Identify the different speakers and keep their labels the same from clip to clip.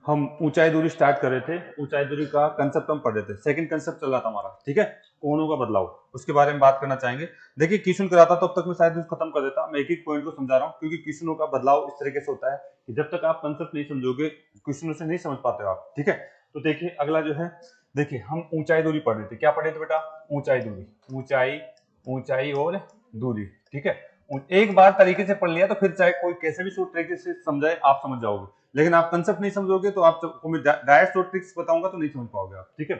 Speaker 1: हम ऊंचाई दूरी स्टार्ट कर रहे थे, ऊंचाई दूरी का कंसेप्ट हम पढ़ रहे थे, सेकंड कंसेप्ट चल रहा था हमारा, ठीक है, कोणों का बदलाव, उसके बारे में बात करना चाहेंगे। देखिए क्वेश्चन कराता तब तक मैं शायद इसको खत्म कर देता, मैं एक एक पॉइंट को समझा रहा हूँ क्योंकि क्वेश्चनों का बदलाव इस तरीके से होता है कि जब तक आप कंसेप्ट नहीं समझोगे क्वेश्चनों से नहीं समझ पाते हो आप, ठीक है। तो देखिए अगला जो है, देखिए हम ऊंचाई दूरी पढ़ रहे थे, क्या पढ़ रहे थे बेटा, ऊंचाई दूरी, ऊंचाई, ऊंचाई और दूरी, ठीक है। एक बार तरीके से पढ़ लिया तो फिर चाहे कोई कैसे भी शॉर्ट तरीके से समझाए आप समझ जाओगे, लेकिन आप कंसेप्ट नहीं समझोगे तो आपको मैं डायरेक्ट शॉर्ट ट्रिक्स बताऊंगा तो नहीं समझ पाओगे आप, ठीक है।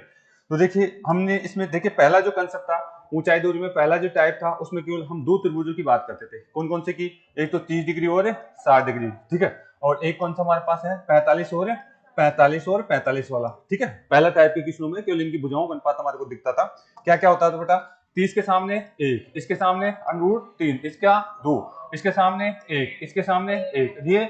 Speaker 1: तो देखिए हमने इसमें देखिए पहला जो कंसेप्ट था ऊंचाई दूरी में, पहला जो टाइप था उसमें केवल हम दो त्रिभुजों की बात करते थे, कौन कौन से की, एक तो 30 डिग्री और 60 डिग्री, ठीक है, और एक कौन सा हमारे पास है 45 और 45 वाला, ठीक है। पहला टाइप के क्वेश्चनों में केवल इनकी भुजाओं का अनुपात हमारे को दिखता था। क्या क्या होता था बेटा, 30 के सामने 1, इसके सामने √3, इसका 2, इसके सामने 1, इसके सामने 1,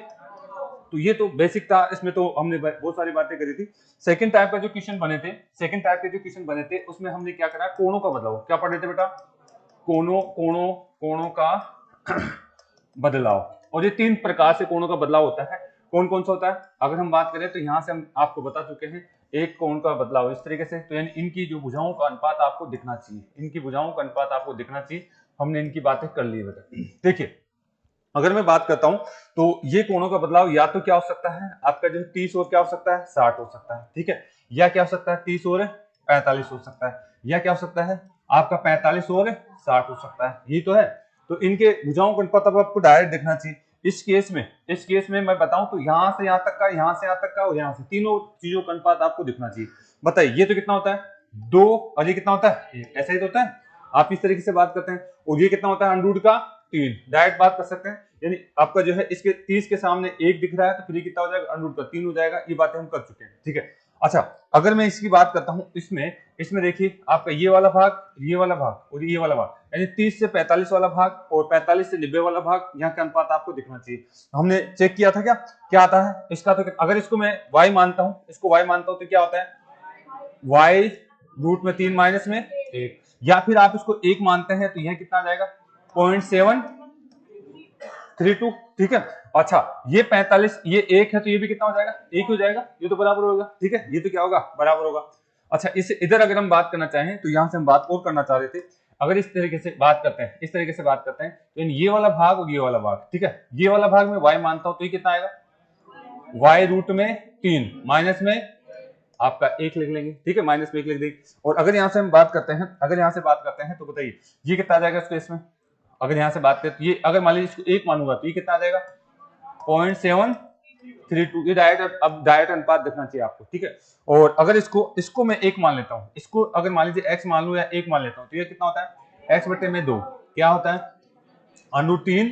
Speaker 1: ये तो बेसिक था, इसमें तो हमने बहुत सारी बातें करी थी। सेकंड टाइप का जो क्वेश्चन बने थे, सेकंड टाइप के जो क्वेश्चन बने थे उसमें हमने क्या करा, कोणों का बदलाव, क्या पढ़े थे बेटा, कोणों कोणों कोणों का बदलाव। और ये 3 प्रकार से कोणों का बदलाव होता है, कौन कौन सा होता है, अगर हम बात करें तो यहाँ से हम आपको बता चुके हैं, एक कोण का बदलाव इस तरीके से, तो यानी इनकी जो भुजाओं का अनुपात आपको दिखना चाहिए, इनकी भुजाओं का अनुपात आपको दिखना चाहिए, हमने इनकी बातें कर ली बेटा। देखिए अगर मैं बात करता हूं तो ये कोणों का बदलाव या तो क्या हो सकता है आपका जो 30 और क्या हो सकता है 60 हो सकता है, ठीक है, या क्या हो सकता है 30 और 45 हो सकता है, या क्या हो सकता है आपका 45 और 60 हो सकता है, यही तो है। तो इनके भुजाओं का अनुपात अब आपको डायरेक्ट देखना चाहिए। इस केस में मैं बताऊं तो यहां से यहां तक का, यहां से यहां तक का और यहां से, तीनों चीजों का अनुपात आपको दिखना चाहिए। बताइए ये तो कितना होता है 2 और ये कितना होता है 1, ऐसा ही तो होता है। आप इस तरीके से बात करते हैं, और ये कितना होता है √ का 3, डायरेक्ट बात कर सकते हैं, यानी आपका जो है इसके 30 के सामने 1 दिख रहा है तो फिर ये कितना हो जाएगा √ का 3 हो जाएगा, ये बातें हम कर चुके हैं, ठीक है। अच्छा अगर मैं इसकी बात करता हूं, इसमें देखिए आपका ये वाला भाग, ये वाला भाग और ये वाला भाग, यानी 30 से 45 वाला भाग और 45 से 90 वाला भाग, यहाँ का अनुपात आपको दिखना चाहिए। हमने चेक किया था, क्या क्या आता है इसका, तो अगर इसको मैं y मानता हूं, इसको y मानता हूं तो क्या होता है y √ में 3 माइनस में 1, या फिर आप इसको 1 मानते हैं तो यह कितना आ जाएगा 0.732, ठीक है। अच्छा ये 45, ये 1 है तो ये भी कितना हो जाएगा 1 हो जाएगा, ये तो बराबर होगा, ठीक है, ये तो क्या होगा बराबर होगा। अच्छा इस इधर अगर हम बात करना चाहें तो यहां से हम बात और करना चाह रहे थे, अगर इस तरीके से बात करते हैं, इस तरीके से बात करते हैं तो ये वाला भाग और ये वाला भाग, ठीक है, ये वाला भाग में y मानता हूं तो ये कितना आएगा y √ में 3 माइनस में आपका 1 लिख लेंगे, ठीक है, माइनस में 1 लिख देंगे। और अगर यहां से हम बात करते हैं, अगर यहां से बात करते हैं तो बताइए ये कितना आ जाएगा इसको, इसमें अगर यहां से बात करें तो ये अगर मान लीजिए इसको 1 मानूंगा तो ये कितना आ जाएगा 0.732, ये डायरेक्ट, अब डायरेक्ट अनुपात देखना चाहिए आपको, ठीक है। और अगर इसको मैं 1 मान लेता हूं, इसको अगर मान लीजिए x मान लूं या 1 मान लेता हूं तो ये कितना होता है x/2, क्या होता है √3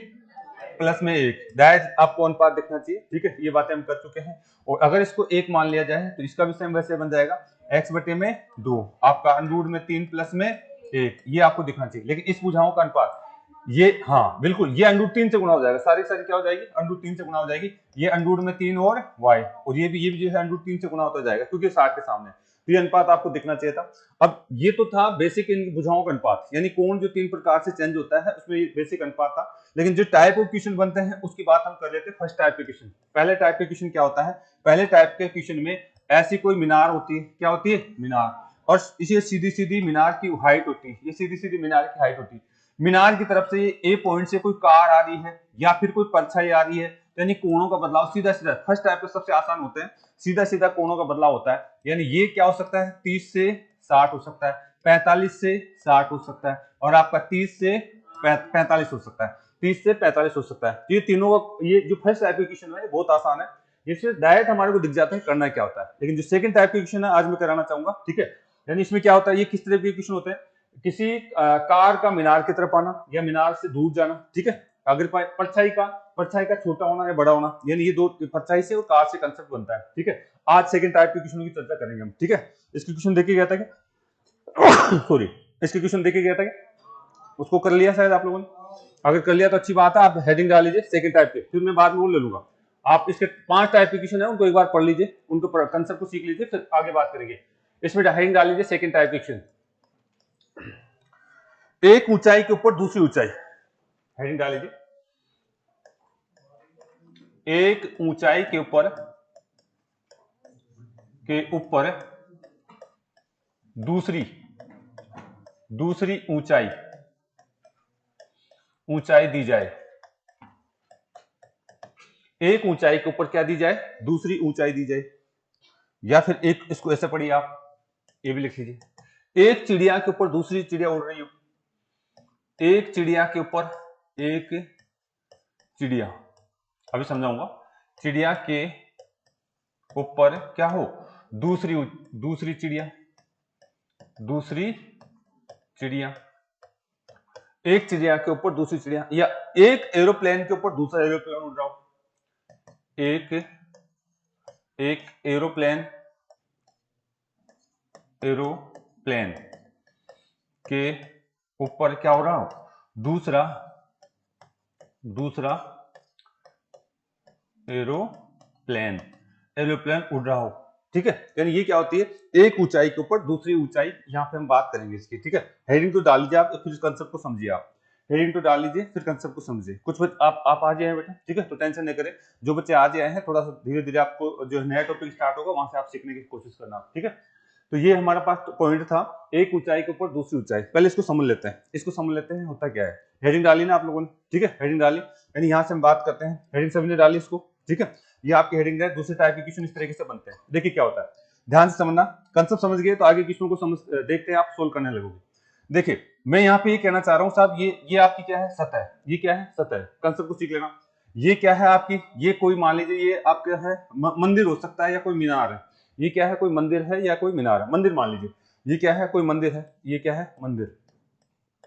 Speaker 1: प्लस में 1, डायरेक्ट आपको अनुपात दिखना चाहिए, ठीक है, ये बातें हम कर चुके हैं। और अगर इसको 1 मान लिया जाए तो इसका भी सेम वैसे बन जाएगा x/2, आपका √ में 3 प्लस में 1, ये आपको दिखना चाहिए। लेकिन इस भुजाओं का अनुपात ये, हाँ बिल्कुल, ये √3 से गुणा हो जाएगा, सारी सारी क्या हो जाएगी √3 से गुणा हो जाएगी, ये √ में 3 और y, और ये भी जो है √3 से गुणा होता जाएगा क्योंकि 60 के सामने, तो ये अनुपात आपको दिखना चाहिए था। अब ये तो था बेसिक इन भुजाओं का अनुपात, यानी कोण जो 3 प्रकार से चेंज होता है उसमें ये बेसिक अनुपात था। लेकिन जो टाइप ऑफ क्वेश्चन बनते हैं उसकी बात हम कर लेते हैं फर्स्ट टाइप के क्वेश्चन। पहले टाइप के क्वेश्चन क्या होता है, पहले टाइप के क्वेश्चन में ऐसी कोई मीनार होती है, क्या होती है मीनार, और इसे सीधी सीधी मीनार की हाइट होती है, ये सीधी सीधी मीनार की हाइट होती है, मीनार की तरफ से ए पॉइंट से कोई कार आ रही है या फिर कोई परछाई आ रही है, यानी कोणों का बदलाव सीधा सीधा, फर्स्ट टाइप के सबसे आसान होते हैं, सीधा सीधा कोणों का बदलाव होता है, यानी ये क्या हो सकता है 30 से 60 हो सकता है, 45 से 60 हो सकता है, और आपका 30 से 45 हो सकता है, 30 से 45 हो सकता है। ये तीनों का, ये जो फर्स्ट टाइप के क्वेश्चन है ये बहुत आसान है, इससे डायरेक्ट हमारे को दिख जाता है करना क्या होता है। लेकिन जो सेकंड टाइप के क्वेश्चन है आज मैं कराना चाहूंगा, ठीक है, यानी इसमें क्या होता है, ये किस तरह के क्वेश्चन होते हैं, किसी कार का मीनार की तरफ आना या मीनार से दूर जाना, ठीक है, अगर परछाई का छोटा होना या बड़ा होना, यानी ये दो, परछाई से और कार से कंसेप्ट बनता है, ठीक है। आज सेकंड टाइप के क्वेश्चन की चर्चा करेंगे हम, ठीक है। इसके क्वेश्चन देखे गया था क्या सॉरी इसके क्वेश्चन देखे गया था क्या, उसको कर लिया शायद आप लोगों ने, अगर कर लिया तो अच्छी बात है, आप हेडिंग डाल लीजिए सेकंड टाइप के, फिर मैं बाद में वो ले लूंगा। आप इसके 5 टाइप के क्वेश्चन है उनको एक बार पढ़ लीजिए, उनको कंसेप्ट को सीख लीजिए, फिर आगे बात करेंगे। इसमें हेडिंग डाल लीजिए सेकंड टाइप के क्वेश्चन, एक ऊंचाई के ऊपर दूसरी ऊंचाई, हेडिंग डाल लीजिए, एक ऊंचाई के ऊपर के ऊपर दूसरी ऊंचाई दी जाए। एक ऊंचाई के ऊपर क्या दी जाए? दूसरी ऊंचाई दी जाए। या फिर एक, इसको ऐसे पढ़िए आप, ये भी लिख लीजिए। एक चिड़िया के ऊपर दूसरी चिड़िया उड़ रही हो, एक चिड़िया के ऊपर एक चिड़िया, अभी समझाऊंगा। चिड़िया के ऊपर क्या हो? दूसरी चिड़िया, एक चिड़िया के ऊपर दूसरी चिड़िया, या एक एरोप्लेन के ऊपर दूसरा एरोप्लेन उड़ रहा हो। एक एरोप्लेन के ऊपर क्या हो रहा हो? दूसरा एरोप्लेन उड़ रहा हो। ठीक है, यानी ये क्या होती है? एक ऊंचाई के ऊपर दूसरी ऊंचाई। यहां पे हम बात करेंगे इसकी। ठीक है, हेडिंग तो डाल लीजिए आप, फिर कंसेप्ट को समझिए। आप हेडिंग तो डाल लीजिए, फिर कंसेप्ट को समझिए। कुछ आप आज आए हैं बेटा, ठीक है, तो टेंशन नहीं करें। जो बच्चे आज आए हैं, थोड़ा सा धीरे धीरे आपको जो नया टॉपिक स्टार्ट होगा वहां से आप सीखने की कोशिश करना। ठीक है, तो ये हमारा पास पॉइंट था, एक ऊंचाई के ऊपर दूसरी ऊंचाई। पहले इसको समझ लेते हैं, होता क्या है। हेडिंग डाली ना आप लोगों ने? ठीक है, हेडिंग डाली, यानी यहाँ से हम बात करते हैं। हेडिंग सभी ने डाली इसको? ठीक है, ये आपकी हेडिंग है। दूसरे टाइप के क्वेश्चन इस तरीके से बनते हैं। देखिए क्या होता है, ध्यान से समझना। कंसेप्ट समझ गए तो आगे क्वेश्चन को समझ देखते हैं, आप सोल्व करने लगोगे। देखिए, मैं यहाँ पे ये कहना चाह रहा हूँ साहब, ये आपकी क्या है? सतह। ये क्या है? सतह। कंसेप्ट को सीख लेना। ये क्या है आपकी? ये कोई मान लीजिए ये आपका है मंदिर हो सकता है, या कोई मीनार है। ये क्या है? कोई मंदिर है या कोई मीनार है। मंदिर मान लीजिए, ये क्या है? कोई मंदिर है। ये क्या है?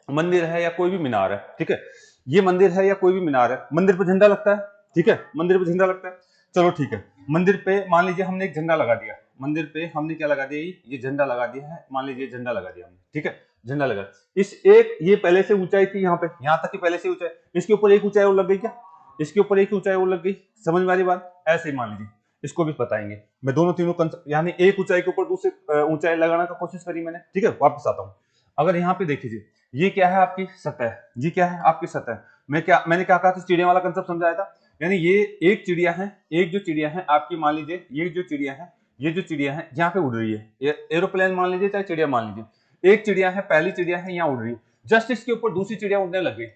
Speaker 1: मंदिर है या कोई भी मीनार है। ठीक है, ये मंदिर है या कोई भी मीनार है। मंदिर पे झंडा लगता है। ठीक है, मंदिर पे झंडा लगता है। चलो ठीक है, मंदिर पे मान लीजिए हमने एक झंडा लगा दिया। मंदिर पे हमने क्या लगा दिया? ये झंडा लगा दिया है। मान लीजिए झंडा लगा दिया हमने। ठीक है, झंडा लगा। इस एक, ये पहले से ऊंचाई थी यहाँ पे, यहाँ तक की पहले से ऊंचाई, इसके ऊपर एक ऊंचाई और लग गई क्या? इसके ऊपर एक ऊंचाई और लग गई। समझ में आ रही बात? ऐसे ही मान लीजिए, इसको भी बताएंगे। मैं दोनों तीनों कंसेप्ट, यानी एक ऊंचाई के ऊपर दूसरी ऊंचाई लगाने का कोशिश करी मैंने। ठीक है, वापस आता हूँ। अगर यहाँ पे देखिए, ये क्या है? आपकी सतह। ये क्या है? आपकी सतह। मैंने क्या कहा था? चिड़िया वाला कंसेप्ट समझाया था। यानी ये एक चिड़िया है, जो चिड़िया है आपकी, मान लीजिए ये जो चिड़िया है यहाँ पे उड़ रही है। ये एरोप्लेन मान लीजिए चाहे चिड़िया मान लीजिए, एक चिड़िया है, पहली चिड़िया है, यहाँ उड़ रही है। जस्ट इसके ऊपर दूसरी चिड़िया उड़ने लग गई।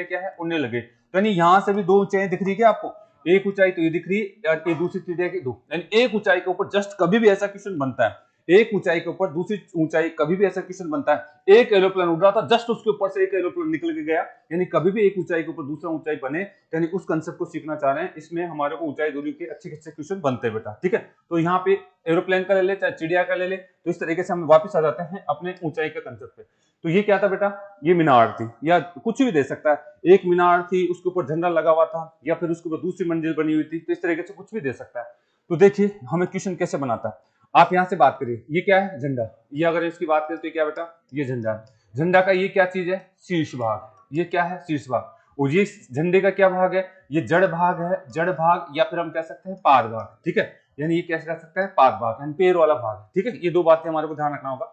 Speaker 1: क्या है? उड़ने लग गई। तो यानी यहाँ से भी दो ऊंचाई दिख रही है क्या आपको? एक ऊंचाई तो ये दिख रही है, और ये दूसरी चिड़िया की दो। यानी एक ऊंचाई के ऊपर जस्ट कभी भी ऐसा क्वेश्चन बनता है, एक ऊंचाई के ऊपर दूसरी ऊंचाई, कभी भी ऐसा क्वेश्चन बनता है। एक एरोप्लेन उड़ रहा था, जस्ट उसके ऊपर से एक एरोप्लेन निकल के गया। यानी कभी भी एक ऊंचाई के ऊपर दूसरा ऊंचाई बने, यानी उस कंसेप्ट को सीखना चाह रहे हैं। इसमें हमारे को ऊंचाई दूरी के अच्छे क्वेश्चन बनते हैं बेटा। ठीक है, तो यहाँ पे एरोप्लेन का ले ले चाहे चिड़िया का ले ले, तो इस तरीके से हम वापस आ जाते हैं अपने ऊंचाई के कंसेप्ट पे। तो ये क्या था बेटा? ये मीनार थी, या कुछ भी दे सकता है। एक मीनार थी, उसके ऊपर झंडा लगा हुआ था, या फिर उसके ऊपर दूसरी मंजिल बनी हुई थी। तो इस तरीके से कुछ भी दे सकता है। तो देखिए हमें क्वेश्चन कैसे बनाता है। आप यहां से बात करिए, ये क्या है? झंडा। ये अगर इसकी बात करें तो क्या बेटा? ये झंडा है। झंडा का ये क्या चीज है? शीर्ष भाग। ये क्या है? शीर्ष भाग। और ये झंडे का क्या भाग है? ये जड़ भाग है। जड़ भाग, या फिर हम कह सकते हैं पाद भाग। ठीक है, यानी ये कैसे कह सकते हैं? पाद भाग, यानी पैर वाला भाग। ठीक है, ये दो बातें हमारे को ध्यान रखना होगा।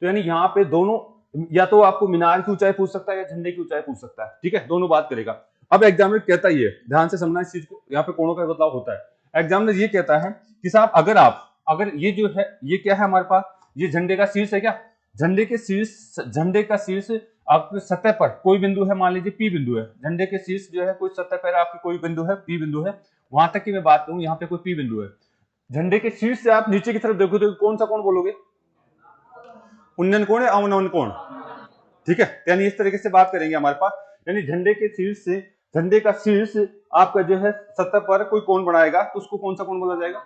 Speaker 1: तो यानी यहाँ पे दोनों, या तो आपको मीनार की ऊंचाई पूछ सकता है या झंडे की ऊंचाई पूछ सकता है। ठीक है, दोनों बात करेगा। अब एग्जामिनर कहता ही है, ध्यान से समझना इस चीज को, यहाँ पे कोणों का बदलाव होता है। एग्जामिनर ये कहता है कि साहब अगर ये जो है, ये क्या है हमारे पास? ये झंडे का शीर्ष है क्या? झंडे का शीर्ष आपके सतह पर कोई बिंदु है, मान लीजिए पी बिंदु है। झंडे के शीर्ष जो है कोई सतह पर आपकी कोई बिंदु है, पी बिंदु है। वहां तक की मैं बात करूं, यहाँ पे कोई पी बिंदु है। झंडे के शीर्ष से आप नीचे की तरफ देखो तो कौन सा कोण बोलोगे? उन्नयन कोण या अवनमन कोण? ठीक है, यानी इस तरीके से बात करेंगे हमारे पास। यानी झंडे का शीर्ष आपका जो है सतह पर कोई कोण बनाएगा, तो उसको कौन सा कोण बोला जाएगा?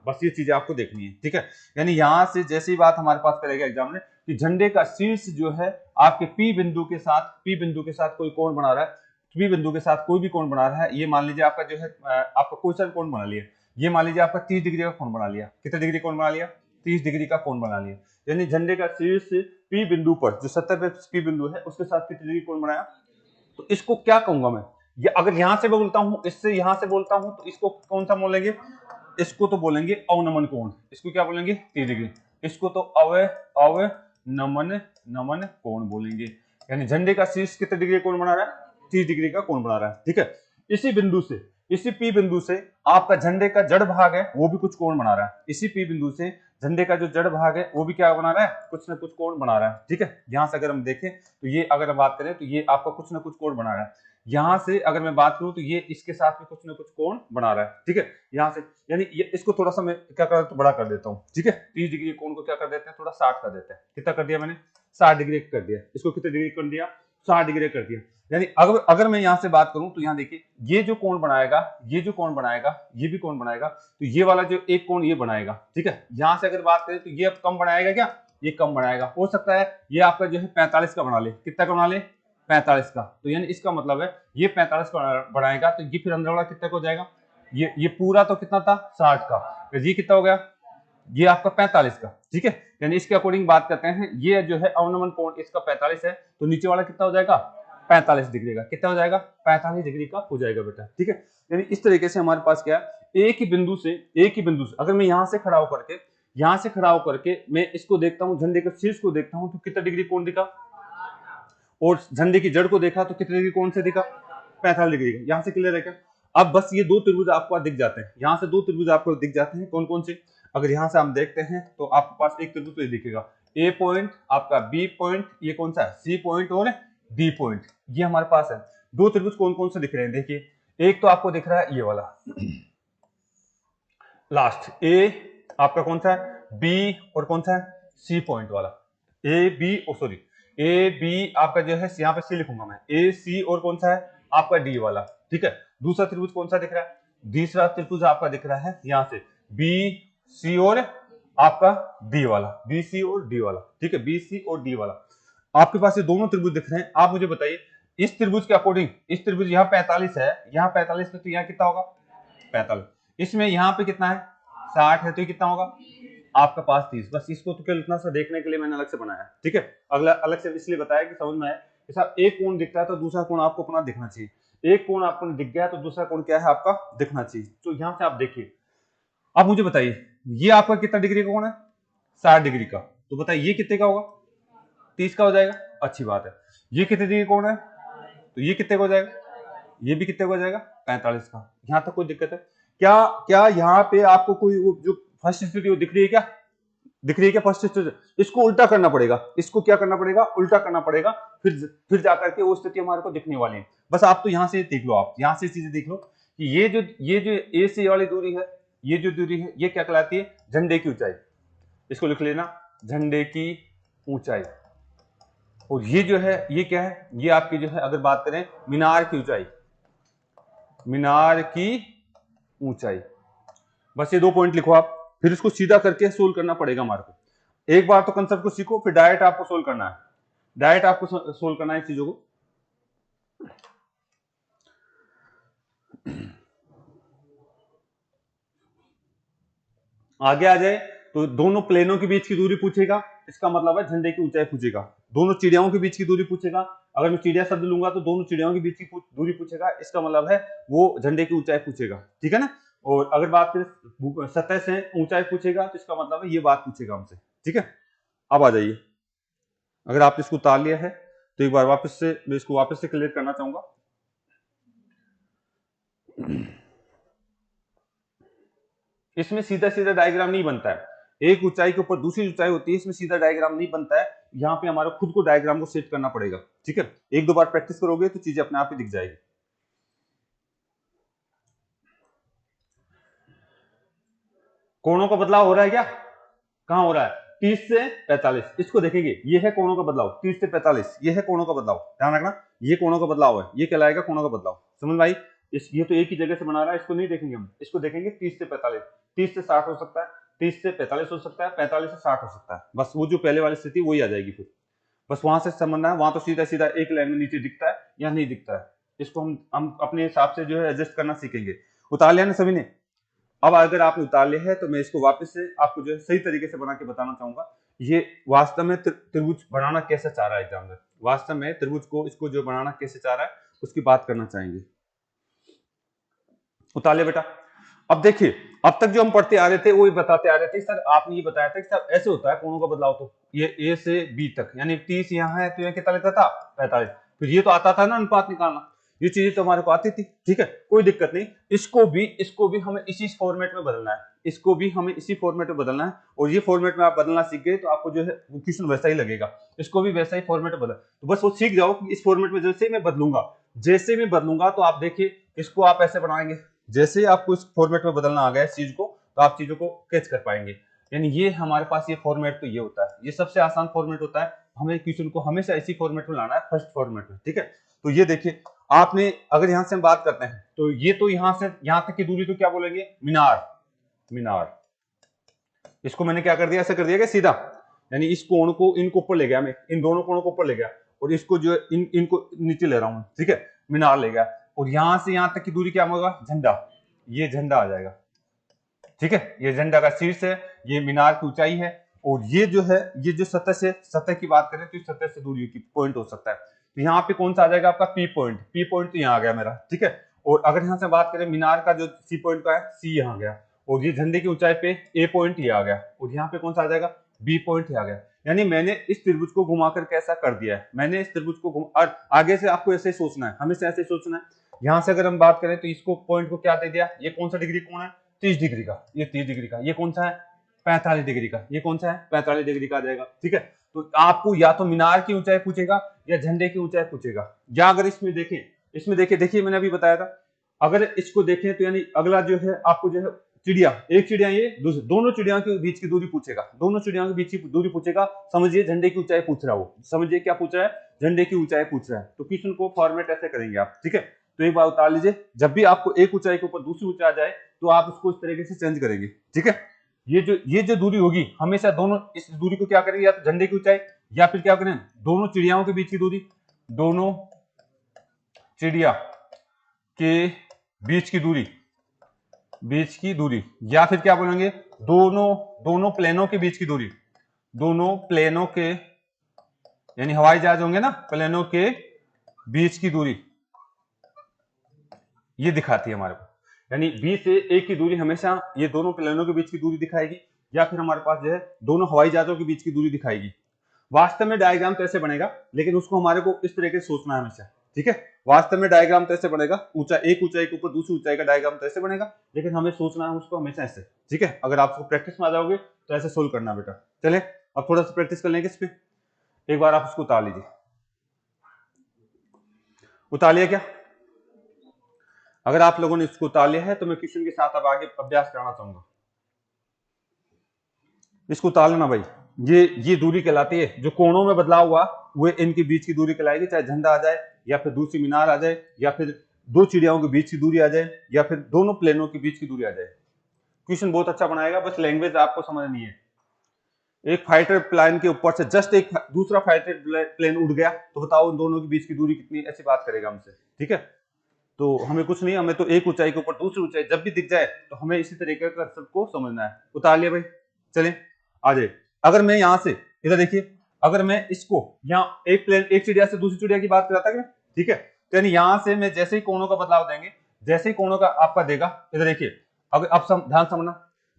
Speaker 1: बस ये चीजें आपको देखनी है। ठीक है, यानी यहां से जैसी बात हमारे पास करेगा एग्जाम में कि झंडे का शीर्ष जो है आपके पी बिंदु के साथ कोई कोण बना रहा है, पी बिंदु के साथ कोई भी कोण बना रहा है। ये मान लीजिए आपका जो है आपका कोई सा कोण बना लिया। ये मान लीजिए आपका 30 डिग्री का कोण बना लिया। कितने डिग्री कोण बना लिया? 30 डिग्री का कोण बना लिया। यानी झंडे का शीर्ष पी बिंदु पर, जो सतह पे पी बिंदु है, उसके साथ कितने डिग्री कोण बनाया? तो इसको क्या कहूंगा मैं? ये अगर यहां से बोलता हूं, इससे यहां से बोलता हूं, तो इसको कौन सा बोलेंगे? इसको तो बोलेंगे अवनमन कोण। इसको क्या बोलेंगे? 30 डिग्री। इसको तो अवनमन कोण बोलेंगे। यानी झंडे का शीर्ष कितने डिग्री कोण बना रहा है? 30 डिग्री का कोण बना रहा है। ठीक है, इसी बिंदु से इसी P बिंदु से आपका झंडे का जड़ भाग है वो भी कुछ कोण बना रहा है। इसी P बिंदु से झंडे का जो जड़ भाग है वो भी क्या बना रहा है, कुछ ना कुछ कोण बना रहा है। ठीक है, यहां से अगर हम देखें तो ये अगर हम बात करें तो ये आपका कुछ ना कुछ कोण बना रहा है। यहां से अगर मैं बात करूं तो ये इसके साथ में कुछ ना कुछ कोण बना रहा है। ठीक है, यहां से यानी इसको थोड़ा सा मैं क्या कर तो बड़ा कर देता हूँ। ठीक है, 30 डिग्री कोण को क्या कर देते हैं, थोड़ा 60 कर देते हैं। कितना कर दिया मैंने, 60 डिग्री कर दिया। इसको कितने डिग्री कर दिया, 60 डिग्री कर दिया। यानी अगर मैं यहां से बात करूं तो यहां देखिए ये जो कोण बनाएगा, ये जो कोण बनाएगा, ये भी कोण बनाएगा, तो ये वाला जो एक कोण ये बनाएगा। ठीक है, यहां से अगर बात करें तो ये अब कम बनाएगा क्या, ये कम बनाएगा। हो सकता है ये आपका जो है 45 का बना ले। कितना का बना ले, 45 का। तो यानी इसका मतलब है ये 45 का बनाएगा तो ये फिर अंदर वाला कितना का हो जाएगा, ये पूरा तो कितना था 60 का, तो ये कितना हो गया, ये आपका 45 का। ठीक है, यानी इसके अकॉर्डिंग बात करते हैं, ये जो है अवनमन कोण इसका 45 है, तो नीचे वाला कितना हो जाएगा 45 डिग्री का। कितना हो जाएगा, 45 डिग्री का हो जाएगा बेटा। ठीक है, यानी इस तरीके से हमारे पास क्या है, एक ही बिंदु से अगर मैं यहां से खड़ा होकर के मैं इसको देखता हूं, झंडे के शीर्ष को देखता हूं तो कितना डिग्री कोण दिखा, और झंडे की जड़ को देखा तो कितने डिग्री कोण से दिखा, 45 डिग्री का। यहां से क्लियर है क्या। अब बस ये दो त्रिभुज आपको दिख जाते हैं, यहां से दो त्रिभुज आपको दिख जाते हैं। कौन कौन से, अगर यहां से हम देखते हैं तो आपके पास एक त्रिभुज तो ये दिखेगा, ए पॉइंट, आपका बी पॉइंट, ये कौन सा है सी पॉइंट और डी पॉइंट, ये हमारे पास है। दो त्रिभुज कौन कौन से दिख रहे हैं, देखिए एक तो आपको दिख रहा है ये वाला लास्ट, ए आपका कौन सा है, बी और कौन सा है सी पॉइंट वाला, A B sorry A B आपका जो है यहाँ पे सी लिखूंगा मैं, ए सी और कौन सा है आपका डी वाला। ठीक है, दूसरा त्रिभुज कौन सा दिख रहा है, तीसरा त्रिभुज आपका दिख रहा है यहाँ से बी सी और आपका डी वाला, बी सी और डी वाला। ठीक है, बी सी और डी वाला आपके पास ये दोनों त्रिभुज दिख रहे हैं। आप मुझे बताइए इस त्रिभुज के अकॉर्डिंग, इस त्रिभुज यहाँ 45 है, यहाँ 45 है तो यहाँ कितना होगा 45, इसमें यहाँ पे कितना है 60 है तो कितना होगा आपका पास 30। बस इसको तो इतना सा देखने के लिए मैंने अलग से बनाया। ठीक है, अगला अलग से इसलिए बताया कि समझ में आए कि साहब एक कोण दिखता है तो दूसरा कोण आपको अपना दिखना चाहिए, एक कोण आपको दिख गया तो दूसरा कोण क्या है आपका दिखना चाहिए। तो यहाँ से आप देखिए, आप मुझे बताइए ये आपका कितना डिग्री का कोण है 60 डिग्री का, तो बताइए ये कितने का होगा 30 का हो जाएगा। अच्छी बात है, ये कितने डिग्री कोण है तो ये कितने का हो जाएगा, ये भी कितने का हो जाएगा 45 का। यहाँ तक कोई दिक्कत है क्या, क्या यहाँ पे आपको कोई जो फर्स्ट स्थिति वो दिख रही है क्या, दिख रही है क्या फर्स्ट स्थिति, इसको उल्टा करना पड़ेगा, इसको क्या करना पड़ेगा उल्टा करना पड़ेगा, फिर जाकर के वो स्थिति हमारे को दिखने वाली है। बस आप तो यहाँ से देख लो, आप यहाँ से चीजें देख लो कि ये जो ए से वाली दूरी है, ये जो दूरी है ये क्या कहलाती है झंडे की ऊंचाई, इसको लिख लेना झंडे की ऊंचाई। और ये जो है ये क्या है, ये आपकी जो है अगर बात करें मीनार की ऊंचाई, मीनार की ऊंचाई। बस ये दो पॉइंट लिखो आप, फिर इसको सीधा करके सोल्व करना पड़ेगा हमारे को। एक बार तो कंसेप्ट को सीखो, फिर डायरेक्ट आपको सोल्व करना है, डायरेक्ट आपको सोल्व करना है चीजों को। आगे आ जाए तो दोनों प्लेनों के बीच की दूरी पूछेगा, इसका मतलब है झंडे की ऊंचाई पूछेगा। दोनों चिड़ियाओं के बीच की दूरी पूछेगा, अगर मैं चिड़िया शब्द लूंगा तो दोनों चिड़ियाओं के बीच की दूरी पूछेगा, इसका मतलब है वो झंडे की ऊंचाई पूछेगा। ठीक है ना, और अगर बात करें सतह से ऊंचाई पूछेगा तो इसका मतलब है ये बात पूछेगा हमसे। ठीक है, अब आ जाइए, अगर आपने इसको उतार लिया है तो एक बार वापस से मैं इसको वापस से क्लियर करना चाहूंगा। इसमें सीधा सीधा डायग्राम नहीं बनता है, एक ऊंचाई के ऊपर दूसरी ऊंचाई होती है, इसमें सीधा डायग्राम नहीं बनता है, यहाँ पे हमारा खुद को डायग्राम को सेट करना पड़ेगा। ठीक है, एक दो बार प्रैक्टिस करोगे तो चीजें अपने आप ही दिख जाएगी। कोणों का बदलाव हो रहा है क्या, कहां हो रहा है 30 से 45, इसको देखेंगे, ये है कोणों का बदलाव 30 से 45, ये है कोणों का बदलाव, ध्यान रखना ये कोणों का बदलाव है, ये कहलाएगा कोणों का बदलाव। समझ भाई, ये तो एक ही जगह से बना रहा है, इसको नहीं देखेंगे हम, इसको देखेंगे 30 से 45, 30 से 60 हो सकता है, 30 से 45 हो सकता है, 45 से 60 हो सकता है। बस वो जो पहले वाली स्थिति वही आ जाएगी फिर, बस वहां से समझना है, वहां तो सीधा सीधा एक लाइन में नीचे दिखता है या नहीं दिखता है, इसको हम अपने हिसाब से जो है एडजस्ट करना सीखेंगे। उतार लिया ना सभी ने, अब अगर आपने उतार लिया है तो मैं इसको वापस से आपको जो है सही तरीके से बना के बताना चाहूंगा। ये वास्तव में त्रिभुज बनाना कैसे चाह रहा है एग्जामिनर, वास्तव में त्रिभुज को इसको जो बनाना कैसे चाह रहा है उसकी बात करना चाहेंगे। उतार लिया बेटा। अब देखिए, अब तक जो हम पढ़ते आ रहे थे वो बताते आ रहे थे सर, आपने ये बताया था कि सर ऐसे होता है कोणों का बदलाव, तो ये ए से बी तक यानी 30 यहाँ है तो यहाँ कितना लेता था 45, फिर ये तो आता था ना अनुपात निकालना, ये चीजें तो हमारे को आती थी, ठीक है, कोई दिक्कत नहीं। इसको भी हमें इसी फॉर्मेट में बदलना है, इसको भी हमें इसी फॉर्मेट में बदलना है। और ये फॉर्मेट में आप बदलना सीख गए तो आपको जो है क्वेश्चन वैसा ही लगेगा। इसको भी वैसा ही फॉर्मेट में बदल, तो बस वो सीख जाओ कि इस फॉर्मेट में जैसे मैं बदलूंगा तो आप देखिए इसको आप ऐसे बनाएंगे, जैसे ही आपको इस फॉर्मेट में बदलना आ गया इस चीज को, तो आप चीजों को कैच कर पाएंगे। यानी ये हमारे पास ये फॉर्मेट तो ये होता है, ये सबसे आसान फॉर्मेट होता है। हमें क्वेश्चन को हमेशा इसी फॉर्मेट में लाना है, फर्स्ट फॉर्मेट में, ठीक है। तो ये देखिए आपने, अगर यहां से हम बात करते हैं तो ये तो यहां से यहां तक की दूरी तो क्या बोलेंगे, मीनार। इसको मैंने क्या कर दिया, ऐसे कर दिया क्या सीधा, यानी इस कोण को इनको ऊपर ले गया, मैं इन दोनों कोणों को ऊपर ले गया और इसको जो है इनको नीचे ले रहा हूं, ठीक है, मीनार ले गया। और यहां से यहां तक की दूरी क्या होगा, झंडा, ये झंडा आ जाएगा, ठीक है, ये झंडा का शीर्ष है, ये मीनार की ऊंचाई है। और ये जो है, ये जो सतह की बात करें तो इस सतह से दूरी की पॉइंट हो सकता है। तो यहाँ पे कौन सा आ जाएगा आपका पी पॉइंट तो यहाँ आ गया मेरा, ठीक है। और अगर यहाँ से बात करें मीनार का जो सी पॉइंट का है, सी यहाँ गया। और ये झंडे की ऊंचाई पे ए पॉइंट ये आ गया। और यहाँ पे कौन सा आ जाएगा, बी पॉइंट आ गया। यानी मैंने इस त्रिभुज को घुमाकर कैसा कर दिया है, मैंने इस त्रिभुज को और आगे से आपको ऐसे ही सोचना है, हमेशा ऐसे सोचना है। यहाँ से अगर हम बात करें तो इसको पॉइंट को क्या दे दिया, ये कौन सा डिग्री कोण है, 30 डिग्री का, ये 30 डिग्री का, ये कौन सा है 45 डिग्री का, ये कौन सा है 45 डिग्री का आ जाएगा, ठीक है। तो आपको या तो मीनार की ऊंचाई पूछेगा या झंडे की ऊंचाई पूछेगा। या अगर इसमें देखिए मैंने अभी बताया था, अगर इसको देखें तो यानी अगला जो है आपको जो है चिड़िया, एक चिड़िया ये दोनों चिड़ियों के बीच की दूरी पूछेगा, दोनों चिड़ियों के बीच की दूरी पूछेगा। समझिए झंडे की ऊंचाई पूछ रहा है वो, समझिए क्या पूछ रहा है, झंडे की ऊंचाई पूछ रहा है। तो क्वेश्चन को फॉर्मेट ऐसे करेंगे आप, ठीक है। तो एक बार उतार लीजिए, जब भी आपको एक ऊंचाई के ऊपर दूसरी ऊंचाई आ जाए तो आप उसको इस तरीके से चेंज करेंगे, ठीक है। ये जो दूरी होगी हमेशा दोनों इस दूरी को क्या करेंगे, या तो झंडे की ऊंचाई या फिर क्या करें दोनों चिड़ियाओं के बीच की दूरी, दोनों चिड़िया के बीच की दूरी, या फिर क्या बोलेंगे दोनों प्लेनों के बीच की दूरी, दोनों प्लेनों के यानी हवाई जहाज होंगे ना, प्लेनों के बीच की दूरी ये दिखाती है हमारे को। यानी बी से ए की दूरी हमेशा ये दोनों प्लेनों के बीच की दूरी दिखाएगी, या फिर हमारे पास जो है दोनों हवाई जहाजों के बीच की दूरी दिखाएगी। वास्तव में डायग्राम तो ऐसे बनेगा, लेकिन उसको हमारे को इस तरीके से सोचना है हमेशा, ठीक है। वास्तव में डायग्राम तो ऐसे बनेगा, एक ऊंचाई के ऊपर दूसरी ऊंचाई का डायग्राम तो ऐसे बनेगा, लेकिन हमें सोचना है उसको हमेशा ऐसे, ठीक है। अगर आप प्रैक्टिस में आ जाओगे तो ऐसे सोल्व करना बेटा। चले अब थोड़ा सा प्रैक्टिस कर लेंगे इस पे। एक बार आप उसको उतार लीजिए, उतार लिया क्या? अगर आप लोगों ने इसको उतार लिया है तो मैं क्वेश्चन के साथ अब आगे अभ्यास कराना चाहूंगा। इसको उतार लेना भाई, ये दूरी कहलाती है, जो कोणों में बदलाव हुआ वो इनके बीच की दूरी कहलाएगी, चाहे झंडा आ जाए या फिर दूसरी मीनार आ जाए या फिर दो चिड़ियाओं के बीच की दूरी आ जाए या फिर दोनों प्लेनों के बीच की दूरी आ जाए। क्वेश्चन बहुत अच्छा बनाएगा, बस लैंग्वेज आपको समझनी है। एक फाइटर प्लेन के ऊपर से जस्ट एक दूसरा फाइटर प्लेन उड़ गया तो बताओ उन दोनों के बीच की दूरी कितनी, ऐसी बात करेगा हमसे, ठीक है। तो हमें कुछ नहीं, हमें तो एक ऊंचाई के ऊपर दूसरी ऊंचाई जब भी दिख जाए तो हमें इसी तरीके का सबको समझना है। उतार लिया भाई, चलें आ जाए। अगर मैं यहां से इधर देखिए, अगर मैं इसको यहाँ एक चिड़िया से दूसरी चिड़िया की बात कराता है, ठीक है, तो यानी यहां से मैं जैसे ही कोणों का बदलाव देंगे, जैसे ही कोणों का आपका देगा, इधर देखिए, अगर आप ध्यान समझना,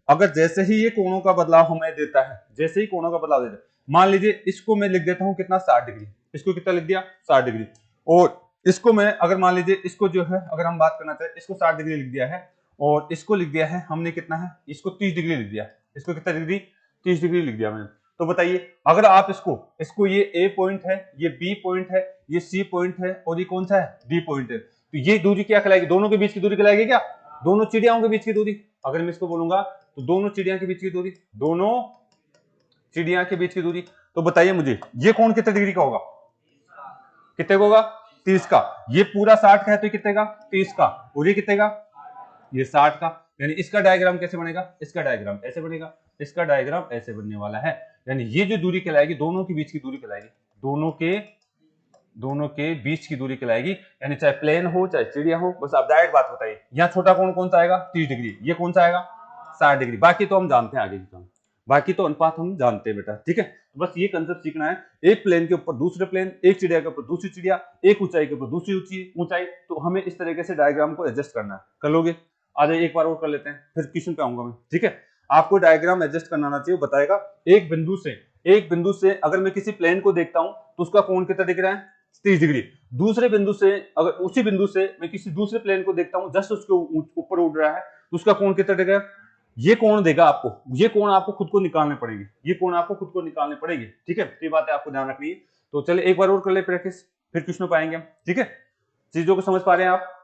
Speaker 1: अगर जैसे ही ये कोणों का बदलाव हमें देता है, जैसे ही कोणों का बदलाव देता है, मान लीजिए इसको मैं लिख देता हूं कितना 60 डिग्री, इसको कितना लिख दिया 60 डिग्री, और इसको मैं अगर मान लीजिए इसको जो है अगर हम बात करना चाहे इसको 60 डिग्री लिख दिया है, और इसको लिख दिया है हमने कितना है, इसको 30 डिग्री लिख दिया, इसको कितना डिग्री 30 डिग्री लिख दिया मैंने। तो बताइए अगर आप इसको ये ए पॉइंट है, ये बी पॉइंट है, ये सी पॉइंट है और ये कौन सा है डी पॉइंट है, तो ये दूरी क्या कहलाएगी, दोनों के बीच की दूरी कहलाएगी क्या, दोनों चिड़ियाओं के बीच की दूरी। अगर मैं इसको बोलूंगा तो दोनों चिड़िया के बीच की दूरी, दोनों चिड़िया के बीच की दूरी। तो बताइए मुझे ये कोण कितने डिग्री का होगा, कितने का होगा 30 का, ये पूरा 60 का है तो कितने का 30 का, और ये कितने का ये 60 का। यानी इसका डायग्राम कैसे बनेगा, इसका डायग्राम ऐसे बनेगा, इसका डायग्राम ऐसे बनने वाला है। यानी ये जो दूरी कहलाएगी दोनों के बीच की दूरी कहलाएगी, दोनों के बीच की दूरी कहलाएगी। यानी चाहे प्लेन हो चाहे चिड़िया हो, बस आप डायरेक्ट बात बताइए, यहाँ छोटा कोण कौन सा आएगा 30 डिग्री, ये कौन सा आएगा 60 डिग्री। बाकी तो हम जानते हैं, आगे की काम बाकी तो अनुपात हम जानते हैं बेटा, ठीक है। तो बस ये कंसेप्ट सीखना है, एक प्लेन के ऊपर दूसरे प्लेन, एक चिड़िया के ऊपर दूसरी चिड़िया, एक ऊंचाई के ऊपर दूसरी ऊंचाई, तो हमें इस तरीके से डायग्राम को एडजस्ट करना है। कर लोगे? आ जाइए एक बार और कर लेते हैं, फिर क्वेश्चन पे आऊंगा मैं, ठीक है। आपको डायग्राम एडजस्ट करना आना चाहिए, बताएगा एक बिंदु से अगर मैं किसी प्लेन को देखता हूं तो उसका कोण कितना दिख रहा है 30 डिग्री। दूसरे बिंदु से अगर उसी बिंदु से मैं किसी दूसरे प्लेन को देखता हूं, जस्ट उसके ऊपर उड़ रहा है, तो उसका कोण कितना देगा? ये कोण देगा आपको, ये कोण आपको खुद को निकालने पड़ेगी, ये कोण आपको खुद को निकालने पड़ेगी, ठीक है। ये बात है आपको ध्यान रखनी है। तो चलिए एक बार और कर ले प्रैक्टिस, फिर क्वेश्चन पे आएंगे हम, ठीक है। चीजों को समझ पा रहे हैं आप?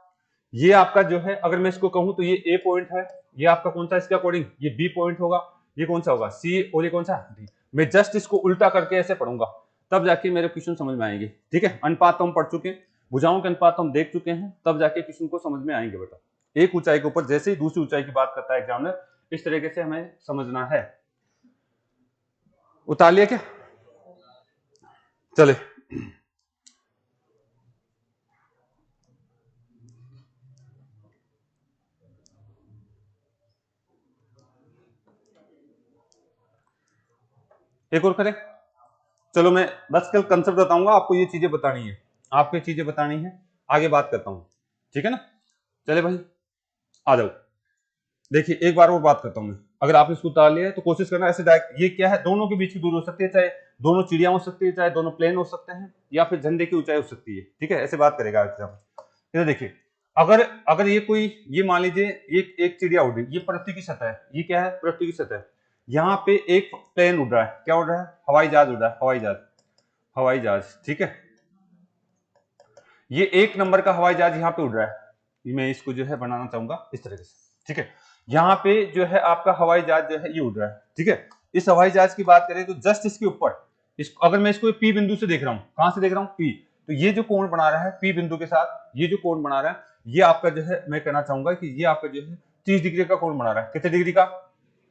Speaker 1: ये आपका जो है, अगर मैं इसको कहूं तो ये ए पॉइंट है, ये आपका कौन सा इसके अकॉर्डिंग ये बी पॉइंट होगा, ये कौन सा होगा सी, और ये कौन सा डी। मैं जस्ट इसको उल्टा करके ऐसे पढ़ूंगा, तब जाके मेरे क्वेश्चन समझ में आएंगे, ठीक है। अनुपात तो हम पढ़ चुके हैं, भुजाओं के अनुपात हम देख चुके हैं, तब जाके क्वेश्चन को समझ में आएंगे बेटा। एक ऊंचाई के ऊपर जैसे ही दूसरी ऊंचाई की बात करता है एग्जामिनर, इस तरीके से हमें समझना है। उतार लिया क्या? चले एक और करें। चलो मैं बस कल कंसेप्ट बताऊंगा, आपको ये चीजें बतानी है, आपको ये चीजें बतानी है, आगे बात करता हूं, ठीक है ना। चले भाई आ जाओ। देखिए एक बार और बात करता हूं मैं, अगर आपने इसको उतार लिया है तो कोशिश करना ऐसे डायरेक्ट, ये क्या है, दोनों के बीच की दूरी हो सकती है, चाहे दोनों चिड़िया हो सकती है, चाहे दोनों प्लेन हो सकते हैं, या फिर झंडे की ऊंचाई हो सकती है, ठीक है। ऐसे बात करेगा एग्जाम। इधर देखिए, अगर अगर ये कोई, ये मान लीजिए एक चिड़िया उड़ रही, ये पृथ्वी की सतह है, ये क्या है पृथ्वी की सतह, यहाँ पे एक प्लेन उड़ रहा है, क्या उड़ रहा है? हवाई जहाज उड़ रहा है, हवाई जहाज, हवाई जहाज, ठीक है। ये एक नंबर का हवाई जहाज यहाँ पे उड़ रहा है, मैं इसको जो है बनाना चाहूंगा इस तरीके से, ठीक है। यहाँ पे जो है आपका हवाई जहाज जो है ये उड़ रहा है, ठीक है। इस हवाई जहाज की बात करें तो जस्ट इसके ऊपर, अगर मैं इसको पी बिंदु से देख रहा हूँ, कहां से देख रहा हूँ? पी। तो ये जो कोण बना रहा है पी बिंदु के साथ, ये जो कोण बना रहा है, ये आपका जो है, मैं कहना चाहूंगा कि ये आपका जो है 30 डिग्री का कोण बना रहा है। कितने डिग्री का?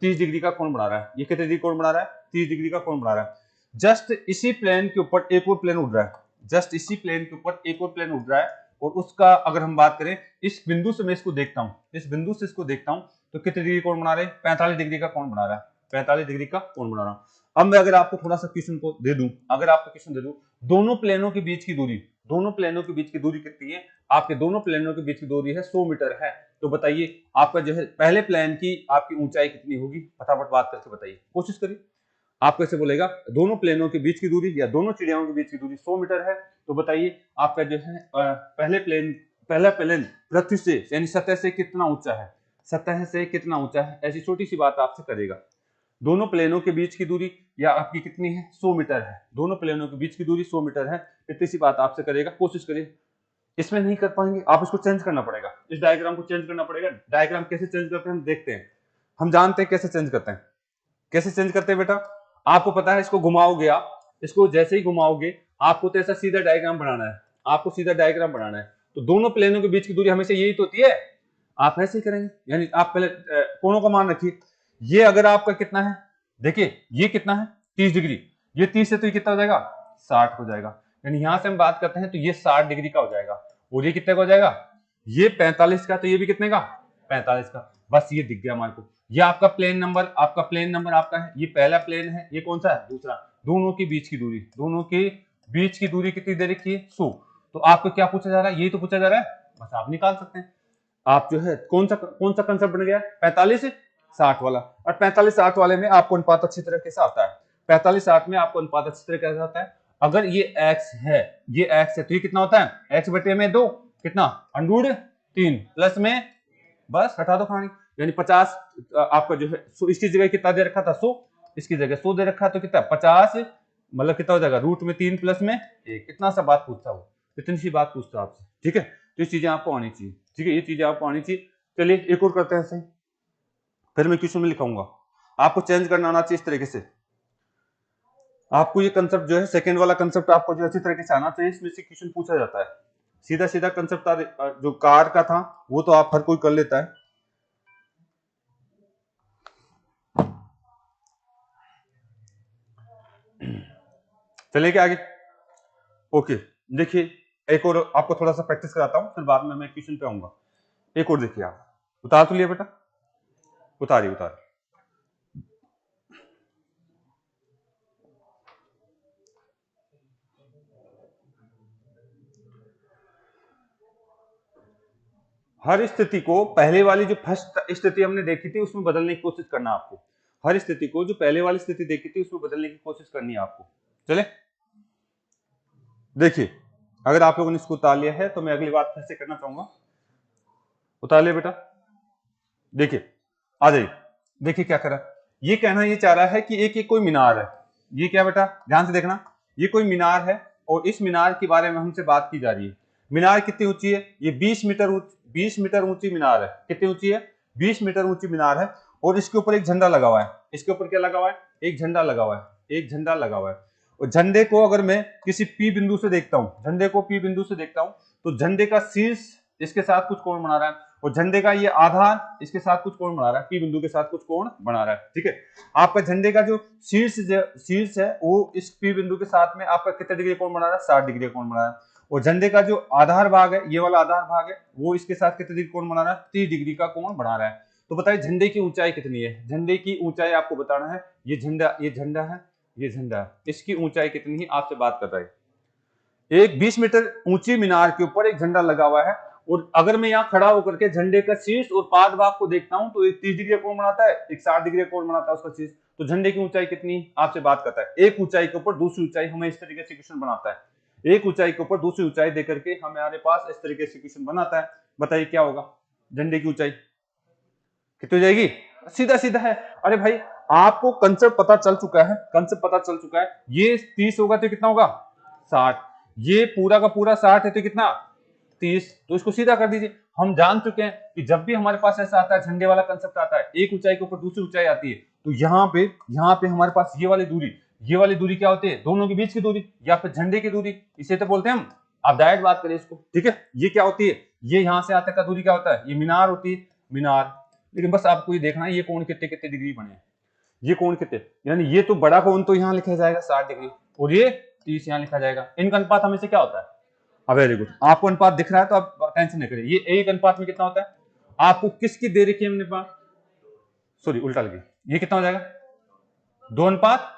Speaker 1: 30 डिग्री का कोण बना रहा है। ये कितने डिग्री कोण बना रहा है? 30 डिग्री का कोण बना रहा है। जस्ट इसी प्लेन के ऊपर एक और प्लेन उड़ रहा है, जस्ट इसी प्लेन के ऊपर एक और प्लेन उड़ रहा है, और उसका अगर हम बात करें, इस बिंदु से मैं इसको देखता हूं, इस बिंदु से इसको देखता हूं, तो कितने डिग्री कोण बना रहे हैं? 45 डिग्री का कोण बना रहा है, 45 डिग्री का कोण बना रहा हूं। अब मैं अगर आपको थोड़ा सा क्वेश्चन को दे दूं, अगर आपको क्वेश्चन दे दूं, दोनों प्लेनों के बीच की दूरी, दोनों प्लेनों के बीच की दूरी कितनी है? आपके दोनों प्लेनों के बीच की दूरी है 100 मीटर है। तो बताइए आपका जो है पहले प्लेन की आपकी ऊंचाई कितनी होगी? फटाफट बात करके बताइए, कोशिश करिए। आप कैसे बोलेगा? दोनों प्लेनों के बीच की दूरी या दोनों चिड़ियाओं के बीच की दूरी 100 मीटर है, तो बताइए आपका जो है पहला प्लेन पृथ्वी से यानी सतह से कितना ऊंचा है? सतह से कितना ऊंचा है? ऐसी छोटी सी बात आपसे करेगा। दोनों प्लेनों के बीच की दूरी या आपकी कितनी है? 100 मीटर है। दोनों प्लेनों के बीच की दूरी 100 मीटर है, इतनी सी बात आपसे करेगा, कोशिश करिए। इसमें नहीं कर पाएंगे, आप इसको चेंज करना पड़ेगा, इस डायग्राम को चेंज करना पड़ेगा। डायग्राम कैसे चेंज करते हैं हम देखते हैं, हम जानते हैं कैसे चेंज करते हैं। कैसे चेंज करते हैं बेटा? आपको पता है, इसको घुमाओगे आप, इसको जैसे ही घुमाओगे आपको तो ऐसा सीधा डायग्राम बनाना है, आपको सीधा डायग्राम बनाना है। तो दोनों प्लेनों के बीच की दूरी हमेशा यही तो होती है, आप ऐसे ही करेंगे। यानी आप पहले कोणों का मान रखिए, ये अगर आपका कितना है, देखिए ये कितना है 30 डिग्री, ये 30 से तो ये कितना हो जाएगा 60 हो जाएगा। यानी यहां से हम बात करते हैं तो ये 60 डिग्री का हो जाएगा, और ये कितने का हो जाएगा? ये 45 का, तो ये भी कितने का? 45 का। बस ये दिख गया हमारे को, ये आपका प्लेन नंबर, आपका प्लेन नंबर आपका है, ये पहला प्लेन है, ये कौन सा है? दूसरा। दोनों के बीच की दूरी, दोनों के बीच की दूरी कितनी दे रखी है? 100। तो आपको क्या पूछा जा रहा है? यही तो पूछा जा रहा है, बस आप निकाल सकते हैं। आप जो है कौन सा कंसेप्ट बन गया? 45-60 वाला। और 45-60 वाले में आपको अनुपात अच्छी तरीके से आता है, 45-60 में आपको अनुपात अच्छी तरीके से आता है। अगर ये x है, ये x है, तो ये कितना होता है? x बटे में 2, कितना? √3 प्लस में, बस हटा दो खानी, यानी 50 आपका जो है इसकी जगह कितना दे रखा था? 100, इसकी जगह 100 दे रखा, तो कितना? 50, मतलब कितना हो जाएगा? √3 प्लस में 1। कितना सा बात पूछता वो, इतनी सी बात पूछता आपसे, ठीक है। तो ये चीजें आपको आनी चाहिए, ठीक है, ये चीजें आपको आनी चाहिए। चलिए एक और करते हैं ऐसे, फिर मैं क्वेश्चन में लिखाऊंगा, आपको चेंज करना आना चाहिए इस तरीके से। आपको ये कंसेप्ट जो है सेकंड वाला कंसेप्ट आपको जो अच्छी तरीके से आना चाहिए, इसमें से क्वेश्चन पूछा जाता है। सीधा सीधा कंसेप्ट जो कार का था वो तो आप हर कोई कर लेता है। चलिए आगे, ओके। देखिए एक और आपको थोड़ा सा प्रैक्टिस कराता हूं, फिर बाद में मैं क्वेश्चन पे आऊंगा। एक और देखिए, आप उतार तो लिया बेटा, उतारिए उतारिए। हर स्थिति को पहले वाली जो फर्स्ट स्थिति हमने देखी थी उसमें बदलने की कोशिश करना आपको। हर स्थिति को जो पहले वाली स्थिति देखी थी उसमें बदलने की कोशिश करनी है आपको। चले देखिए, अगर आप लोगों ने इसको उतार लिया है तो मैं अगली बात फिर से करना चाहूंगा। उतार लिया बेटा? देखिए आ जाइए, देखिए क्या करा। ये कहना ये चाह रहा है कि एक कोई मीनार है। ये क्या बेटा, ध्यान से देखना, ये कोई मीनार है और इस मीनार के बारे में हमसे बात की जा रही है। मीनार कितनी ऊंची है? ये 20 मीटर ऊंची मीनार है। कितनी ऊंची है? 20 मीटर ऊंची मीनार है और इसके ऊपर एक झंडा लगा हुआ है। इसके ऊपर क्या लगा हुआ है? एक झंडा लगा हुआ है। एक झंडा लगा हुआ है और झंडे को अगर मैं किसी पी बिंदु से देखता हूं, झंडे को पी बिंदु से देखता हूं, तो झंडे का शीर्ष इसके साथ कुछ कोण बना रहा है और झंडे का ये आधार इसके साथ कुछ कोण बना रहा है, पी बिंदु के साथ कुछ कोण बना रहा है। ठीक है, आपका झंडे का जो शीर्ष है वो इस पी बिंदु के साथ में आपका कितने डिग्री कोण बना रहा है? 60 डिग्री कोण बना रहा है। और झंडे का जो आधार भाग है, ये वाला आधार भाग है, वो इसके साथ कितने डिग्री कोण बना रहा है? 30 डिग्री का कोण बना रहा है। तो बताइए झंडे की ऊंचाई कितनी है? झंडे की ऊंचाई आपको बताना है। ये झंडा है, ये झंडा है, इसकी ऊंचाई कितनी है आपसे बात कर रहा है। एक 20 मीटर ऊंची मीनार के ऊपर एक झंडा लगा हुआ है और अगर मैं यहाँ खड़ा होकर के झंडे का शीर्ष और पाद भाग को देखता हूं तो एक 30 डिग्री कोण बनाता है, एक 60 डिग्री कोण बनाता है उसका शीर्ष। तो झंडे की ऊंचाई कितनी आपसे बात करता है। एक ऊंचाई के ऊपर दूसरी ऊंचाई हमें इस तरीके से क्वेश्चन बनाता है। एक ऊंचाई के ऊपर दूसरी ऊंचाई देकर के हमारे पास इस तरीके से क्वेश्चन बनाता है। बताइए क्या होगा? झंडे की ऊंचाई कितनी हो जाएगी? सीधा सीधा है। अरे भाई आपको कंसेप्ट पता चल चुका है, कंसेप्ट पता चल चुका है। ये 30 होगा तो कितना होगा? 60। ये पूरा का पूरा 60 है तो कितना? 30। तो इसको सीधा कर दीजिए। हम जान चुके हैं कि जब भी हमारे पास ऐसा आता है, झंडे वाला कंसेप्ट आता है, एक ऊंचाई के ऊपर दूसरी ऊंचाई आती है, तो यहाँ पे हमारे पास ये वाली दूरी क्या होती है? दोनों के बीच की दूरी या फिर झंडे की दूरी, इसे तो बोलते हैं हम। आप डायरेक्ट बात करें इसको, ठीक है। ये क्या होती है? ये यहाँ से आता का दूरी क्या होता है? ये मीनार होती है, मीनार। लेकिन बस आपको ये देखना है ये कोण कितने कितने डिग्री बने हैं। ये कोण कितने, यानी ये तो बड़ा कोण तो यहाँ लिखा जाएगा 60 डिग्री और ये 30 यहाँ लिखा जाएगा। इनका अनुपात हमेशा क्या होता है? वेरी गुड, आपको अनुपात दिख रहा है तो आप टेंशन नहीं करिए। ये एक अनुपात में कितना होता है? आपको किसकी दे रखी है हमने पास? सॉरी उल्टा लगी। ये कितना हो जाएगा? 2 अनुपात,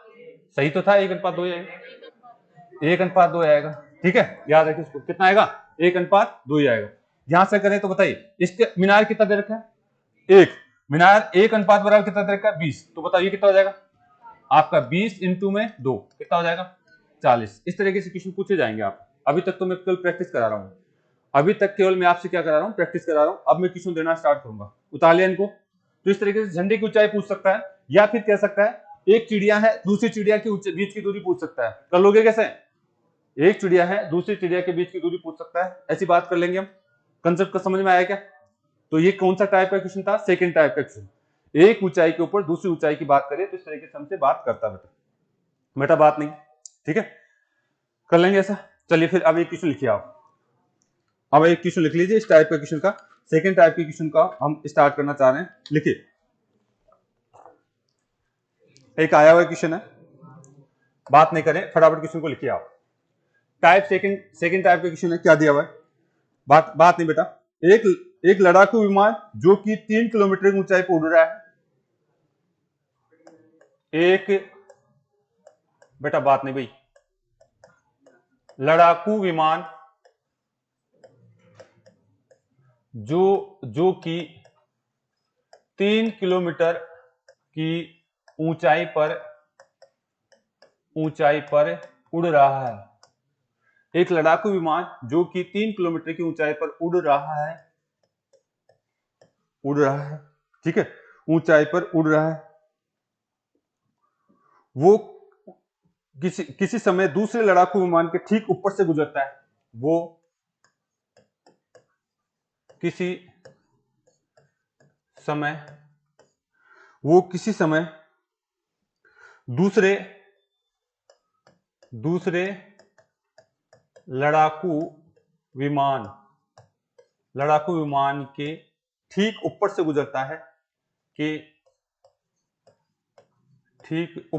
Speaker 1: सही तो था, 1 अनुपात 2 आएगा, 1 अनुपात 2 आएगा। ठीक है, याद रखिए इसको, कितना आएगा? 1 अनुपात 2 आएगा। यहां से करें तो बताइए इसके मीनार कितना दे रखा है? 1। मीनार 1 अनुपात बराबर कितना दे रखा है? 20। तो बताइए कितना हो जाएगा आपका? 20 इंटू में 2 कितना हो जाएगा? 40। इस तरीके से क्वेश्चन पूछे जाएंगे आप। अभी तक तो मैं केवल प्रैक्टिस करा रहा हूँ, अभी तक केवल मैं आपसे क्या करा रहा हूँ? प्रैक्टिस करा रहा हूँ। अब मैं क्वेश्चन देना स्टार्ट करूंगा। उतार लिया इनको। तो इस तरीके से झंडे की ऊंचाई पूछ सकता है या फिर कह सकता है एक चिड़िया है दूसरी चिड़िया के बीच की दूरी पूछ सकता है। कर लोगे कैसे? एक चिड़िया है दूसरी चिड़िया के बीच की दूरी पूछ सकता है, ऐसी बात कर लेंगे हम। कंसेप्ट का समझ में आया क्या? तो ये कौन सा टाइप का क्वेश्चन था? सेकंड टाइप का क्वेश्चन। एक ऊंचाई के ऊपर दूसरी ऊंचाई की बात करें तो इस तरीके से हमसे बात करता बेटा बात नहीं, ठीक है, कर लेंगे ऐसा। चलिए फिर अब एक क्वेश्चन लिखिए आप। अब एक क्वेश्चन लिख लीजिए इस टाइप का क्वेश्चन का, सेकंड टाइप के क्वेश्चन का हम स्टार्ट करना चाह रहे हैं। लिखिए, एक आया हुआ क्वेश्चन है, बात नहीं करें, फटाफट क्वेश्चन को लिखिए आप। टाइप सेकंड टाइप का क्वेश्चन है, क्या दिया हुआ है? बात नहीं बेटा। एक लड़ाकू विमान जो कि 3 किलोमीटर की ऊंचाई पर उड़ रहा है। एक बेटा बात नहीं भाई, लड़ाकू विमान जो कि 3 किलोमीटर की ऊंचाई पर उड़ रहा है। एक लड़ाकू विमान जो कि 3 किलोमीटर की ऊंचाई पर उड़ रहा है, ठीक है, ऊंचाई पर उड़ रहा है। वो किसी समय दूसरे लड़ाकू विमान के ठीक ऊपर से गुजरता है। वो किसी समय दूसरे लड़ाकू विमान के ठीक ऊपर से गुजरता है, कि ठीक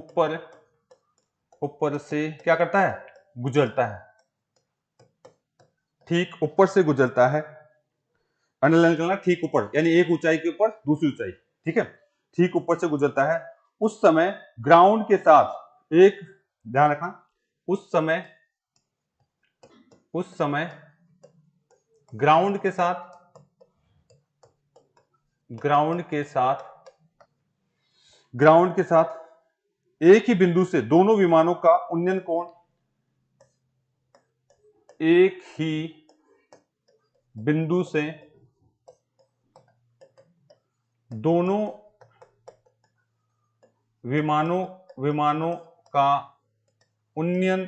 Speaker 1: ऊपर से क्या करता है? गुजरता है। ठीक ऊपर से गुजरता है, अंडरलाइन करना, ठीक ऊपर यानी एक ऊंचाई के ऊपर दूसरी ऊंचाई, ठीक है, ठीक ऊपर से गुजरता है। उस समय ग्राउंड के साथ एक ध्यान रखना, उस समय ग्राउंड के साथ एक ही बिंदु से दोनों विमानों का उन्नयन कोण एक ही बिंदु से दोनों विमानों का उन्नयन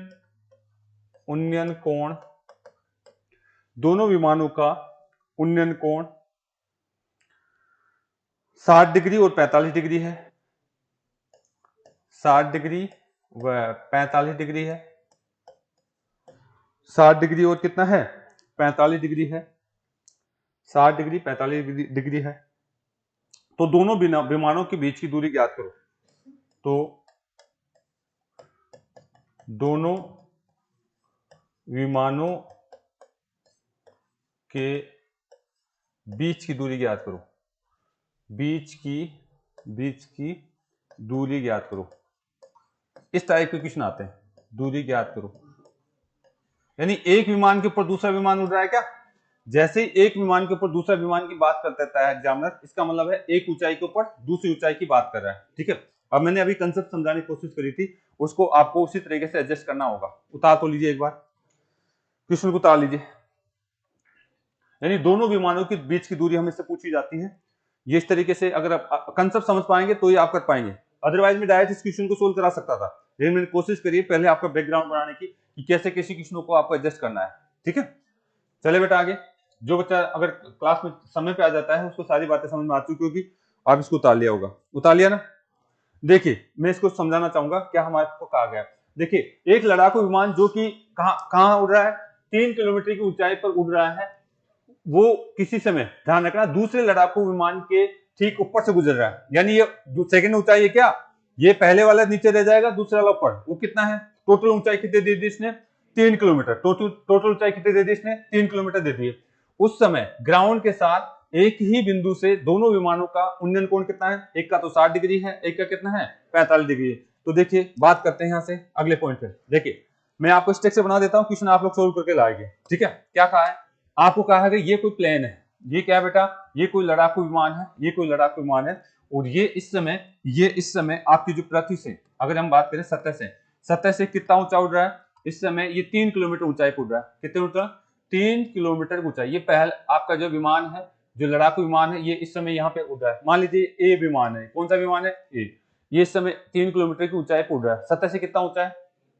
Speaker 1: कोण, दोनों विमानों का उन्नयन कोण 60 डिग्री और 45 डिग्री है। 60 डिग्री व 45 डिग्री है। 60 डिग्री और कितना है? 45 डिग्री है। 60 डिग्री 45 डिग्री है। तो दोनों विमानों के बीच की दूरी ज्ञात करो। तो दोनों विमानों के बीच की दूरी ज्ञात करो। बीच की दूरी ज्ञात करो। इस टाइप के क्वेश्चन आते हैं, दूरी ज्ञात करो। यानी एक विमान के ऊपर दूसरा विमान उड़ रहा है क्या? जैसे ही एक विमान के ऊपर दूसरा विमान की बात कर देता है एग्जामिनर, इसका मतलब है एक ऊंचाई के ऊपर दूसरी ऊंचाई की बात कर रहा है। ठीक है, अब मैंने अभी कंसेप्ट समझाने की कोशिश करी थी, उसको आपको उसी तरीके से एडजस्ट करना होगा। उतार तो लीजिए, एक बार क्वेश्चन को उतार लीजिए। यानी दोनों विमानों के बीच की दूरी हमें से पूछी जाती है। ये इस तरीके से अगर आप कंसेप्ट समझ पाएंगे तो ही आप कर पाएंगे, अदरवाइज मैं डायरेक्ट इस क्वेश्चन को सोल्व करा सकता था, लेकिन मैंने कोशिश करी पहले आपका बैकग्राउंड बनाने की कि कैसे किसी क्वेश्चनों को आपको एडजस्ट करना है। ठीक है, चले बेटा आगे। जो बच्चा अगर क्लास में समय पे आ जाता है उसको सारी बातें समझ में आ चुकी होगी। आप इसको उतार लिया होगा, उतार लिया ना? देखिए मैं इसको समझाना चाहूंगा क्या हमारे को कहा गया। देखिए एक लड़ाकू विमान जो कि कहां उड़ रहा है, 3 किलोमीटर की ऊंचाई पर उड़ रहा है, वो किसी समय ध्यान रखना दूसरे लड़ाकू विमान के ठीक ऊपर से गुजर रहा है। यानी ये जो सेकंड ऊंचाई है क्या, ये पहले वाला नीचे रह जाएगा, दूसरा वाला ऊपर। वो कितना है? टोटल ऊंचाई कितनी दे दी इसने? 3 किलोमीटर। टोटल ऊंचाई कितनी दे दी इसने? 3 किलोमीटर दे दी है। उस समय ग्राउंड के साथ एक ही बिंदु से दोनों विमानों का उन्नयन कोण कितना है? एक का तो 60 डिग्री है, एक का कितना है? 45 डिग्री है। तो देखिए बात करते हैं यहां से अगले पॉइंट पे। देखिए मैं आपको स्ट्रक्चर बना देता हूं, क्वेश्चन आप लोग सोल्व करके लाएंगे। ठीक है, क्या कहा है आपको? कहा है कि ये कोई प्लेन है, ये क्या है बेटा? ये कोई लड़ाकू विमान है, ये कोई लड़ाकू विमान है। और ये इस समय आपकी जो पृथ्वी से अगर हम बात करें सतह से कितना ऊंचा उड़ रहा है? इस समय ये 3 किलोमीटर ऊंचाई पर उड़ रहा है। कितने ऊंचा? 3 किलोमीटर ऊंचाई। ये पहले आपका जो विमान है, जो लड़ाकू विमान है, ये इस समय यहाँ पे उड़ रहा है। मान लीजिए ए विमान है। कौन सा विमान है? ए। ये इस समय 3 किलोमीटर की ऊंचाई पर उड़ रहा है। सतह से कितना ऊंचा है?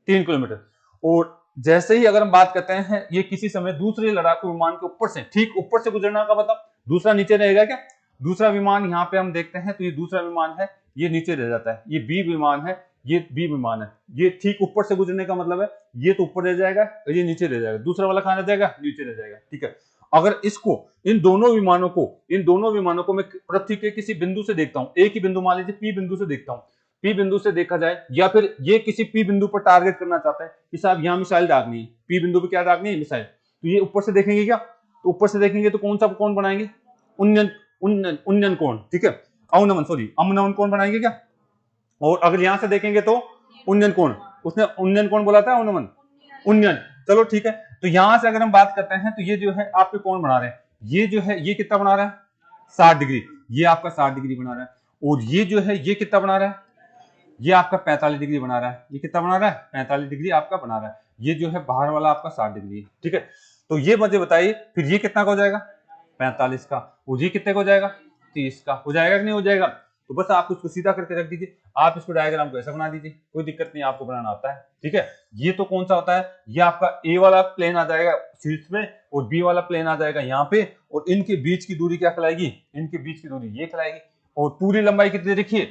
Speaker 1: 3 किलोमीटर। और जैसे ही अगर हम बात करते हैं ये किसी समय दूसरे लड़ाकू विमान के ऊपर से, ठीक ऊपर से गुजरना का मतलब दूसरा नीचे रहेगा क्या? दूसरा विमान यहाँ पे हम देखते हैं तो ये दूसरा विमान है, ये नीचे रह जाता है। ये बी विमान है, ये बी विमान है। ये ठीक ऊपर से गुजरने का मतलब है ये तो ऊपर रह जाएगा और ये नीचे रह जाएगा। दूसरा वाला कहां रह जाएगा? नीचे रह जाएगा। ठीक है, अगर इसको इन दोनों विमानों को मैं पृथ्वी के किसी बिंदु से देखता हूं, एक ही बिंदु मान लीजिए पी बिंदु से देखता हूं, पी बिंदु से देखा जाए, या फिर ये किसी पी बिंदु पर टारगेट करना चाहता है कि साहब यहाँ मिसाइल दागनी है, पी बिंदु पे क्या दागनी है? मिसाइल। तो ये ऊपर से देखेंगे क्या? तो ऊपर से देखेंगे तो कौन सा कोण बनाएंगे? उन्नयन कोण। ठीक है, अवनमन कोण बनाएंगे क्या? और अगर यहां से देखेंगे तो उन्नयन कोण, उसने उन्नयन कोण बोला था, अवनमन उन्नयन। चलो ठीक है, तो यहां से अगर हम बात करते हैं तो ये जो है आपके कोण बना रहे हैं, ये जो है ये कितना बना रहा है? 60 डिग्री। ये आपका 60 डिग्री बना रहा है। और ये जो है ये कितना बना रहा है? ये आपका 45 डिग्री बना रहा है। ये कितना बना रहा है? 45 डिग्री आपका बना रहा है। ये जो है बाहर वाला आपका 60 डिग्री है। ठीक है, तो ये मुझे बताइए फिर ये कितना का हो जाएगा? 45 का। और ये कितने का हो जाएगा? 30 का। हो जाएगा कि नहीं हो जाएगा? तो बस आप इसको सीधा करके रख दीजिए। आप इसको डायग्राम को ऐसा बना दीजिए, कोई दिक्कत नहीं, आपको बनाना आता है। ठीक है, ये तो कौन सा होता है? ये आपका ए वाला प्लेन आ जाएगा शीर्ष में और बी वाला प्लेन आ जाएगा यहाँ पे, और इनके बीच की दूरी क्या कहलाएगी? इनके बीच की दूरी ये कहलाएगी। और पूरी लंबाई कितनी देखिए?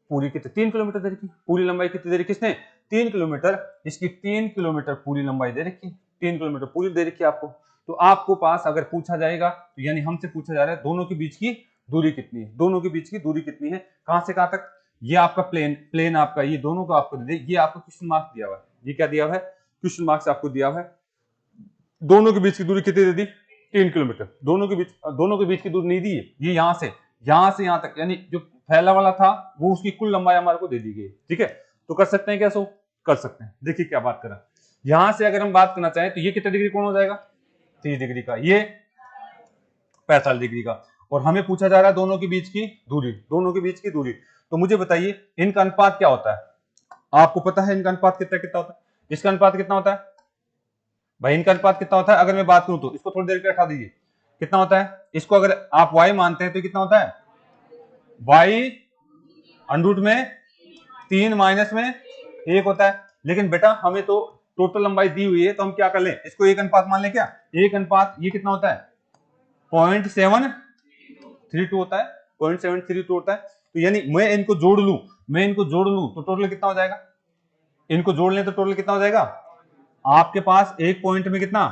Speaker 1: पूरी कितनी? 3 किलोमीटर दे रखी। पूरी लंबाई कितनी दे रखी इसने? 3 किलोमीटर। इसकी 3 किलोमीटर पूरी लंबाई दे रखी, 3 किलोमीटर पूरी दे रखी आपको। तो आपको पास अगर पूछा जाएगा तो यानी हमसे पूछा जा रहा है दोनों के बीच की दूरी कितनी है? दोनों के बीच की दूरी कितनी है? कहां से कहां तक? ये आपका प्लेन आपका ये दोनों को आपको दे दे। ये आपको क्वेश्चन मार्क्स दिया हुआ है। ये क्या दिया हुआ है? क्वेश्चन मार्क्स आपको दिया हुआ है। दोनों के बीच की दूरी कितनी दे दी? 3 किलोमीटर। दोनों के बीच की दूरी नहीं दी है। ये यहां से यहां तक, यानी जो फैला वाला था वो उसकी कुल लंबाई हमारे को दे दी गई। ठीक है, तो कर सकते हैं क्या? सो कर सकते हैं। देखिए क्या बात करें, यहां से अगर हम बात करना चाहें तो ये कितने डिग्री कोण हो जाएगा? 30 डिग्री का। ये 45 डिग्री का। और हमें पूछा जा रहा है दोनों के बीच की दूरी, दोनों के बीच की दूरी। तो मुझे बताइए इनका अनुपात क्या होता है? आपको पता है इनका अनुपात कितना कितना होता है? इसका अनुपात कितना होता है? भाई इनका अनुपात कितना होता है, अगर मैं बात करूं तो इसको थोड़ी देर के लिए हटा दीजिए, कितना होता है, इसको अगर आप y मानते हैं तो कितना होता है, y अंडरूट में 3 माइनस में 1 होता है। लेकिन बेटा हमें तो टोटल लंबाई दी हुई है, तो हम क्या कर लें, इसको एक अनुपात मान लें क्या, एक अनुपात ये कितना होता है 0.732 होता है, 0.732 होता है। तो यानी मैं इनको जोड़ लूं, तो टोटल कितना हो जाएगा, इनको जोड़ लें तो टोटल कितना हो जाएगा, आपके पास एक पॉइंट में कितना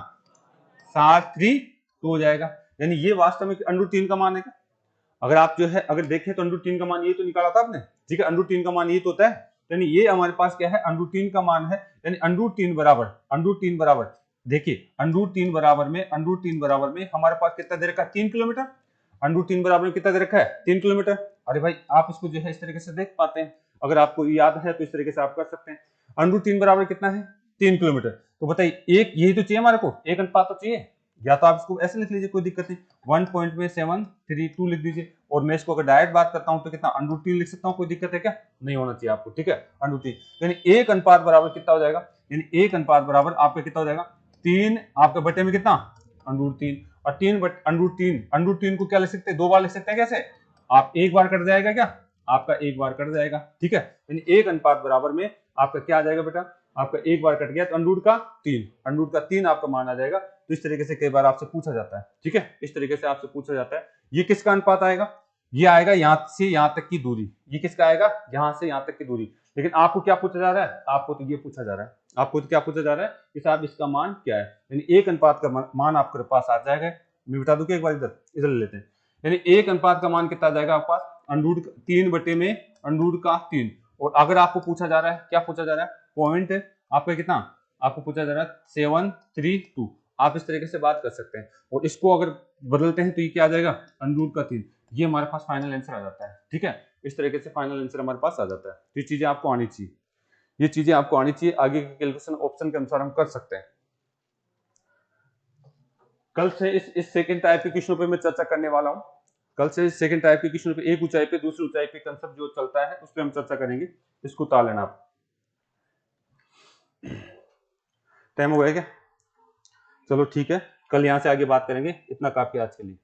Speaker 1: 732 हो जाएगा। यानी ये वास्तव में √3 का मान है। अगर आप जो है अगर देखें तो √3 का मान ये तो निकाला था आपने, ठीक है, √3 का मान ये तो होता है, यानी ये हमारे पास क्या है, √3 का मान है। यानी √3 बराबर देखिए √3 बराबर में हमारे पास कितना दे रखा है, 3 किलोमीटर। √3 बराबर में कितना दे रखा है, 3 किलोमीटर। अरे भाई आप इसको जो है इस तरीके से देख पाते हैं, अगर आपको याद है तो इस तरीके से आप कर सकते हैं। √3 बराबर कितना है, 3 किलोमीटर। तो बताइए एक यही तो चाहिए हमारे को, एक अनुपात तो चाहिए, या तो आप इसको ऐसे लिख लीजिए, कोई दिक्कत नहीं, 1.732 लिख दीजिए। और मैं इसको अगर डायरेक्ट बात करता हूं तो कितना √3 लिख सकता हूं, कोई दिक्कत है क्या, नहीं होना चाहिए आपको, ठीक है, √3। यानी एक अनुपात बराबर कितना हो जाएगा, यानी एक अनुपात बराबर आपका कितना हो जाएगा, 3 आपके बटे में कितना √3, और 3 √3 को क्या लिख सकते हैं, 2 बार लिख सकते हैं, कैसे, आप एक बार कट जाएगा क्या, आपका एक बार कट जाएगा, ठीक है। यानी एक अनुपात बराबर में आपका क्या आ जाएगा बेटा, आपका एक बार कट गया तो √3 आपका मान आ जाएगा। तो इस तरीके से कई बार आपसे पूछा जाता है, ठीक है, इस तरीके से आपसे पूछा जाता है। ये किसका अनुपात आएगा, ये आएगा यहां से यहां तक की दूरी, ये किसका आएगा, यहां से यहां तक की दूरी। लेकिन आपको क्या पूछा जा रहा है, आपको तो ये पूछा जा रहा है, आपको तो क्या पूछा जा रहा है कि साहब इसका मान क्या है। यानी एक अनुपात का मान आपके पास आ जाएगा, मैं बता दूं कि एक बार इधर ले लेते हैं। यानी एक अनुपात का मान कितना आ जाएगा आपके पास, √3 और अगर आपको पूछा जा रहा है, क्या पूछा जा रहा है, पॉइंट आपका कितना, आपको पूछा जा रहा है 732। आप इस तरीके से बात कर सकते हैं, और इसको अगर बदलते हैं तो ये क्या आ जाएगा, √3। ये हमारे पास फाइनल आंसर आ जाता है, ठीक है, इस तरीके से फाइनल आंसर हमारे पास आ जाता है। ये चीजें आपको आनी चाहिए, ये चीजें आपको आनी चाहिए, आगे के कैलकुलेशन ऑप्शन के अनुसार हम कर सकते हैं। कल से इस सेकंड टाइप के क्वेश्चनों पे मैं चर्चा करने वाला हूं। कल से सेकंड टाइप के क्वेश्चन पे एक ऊंचाई पे दूसरी ऊंचाई पे कंसेप्ट जो चलता है उस पर हम चर्चा करेंगे, इसको उतार लेना आप। टाइम हो गया क्या, चलो ठीक है, कल यहां से आगे बात करेंगे, इतना काफी आज के लिए।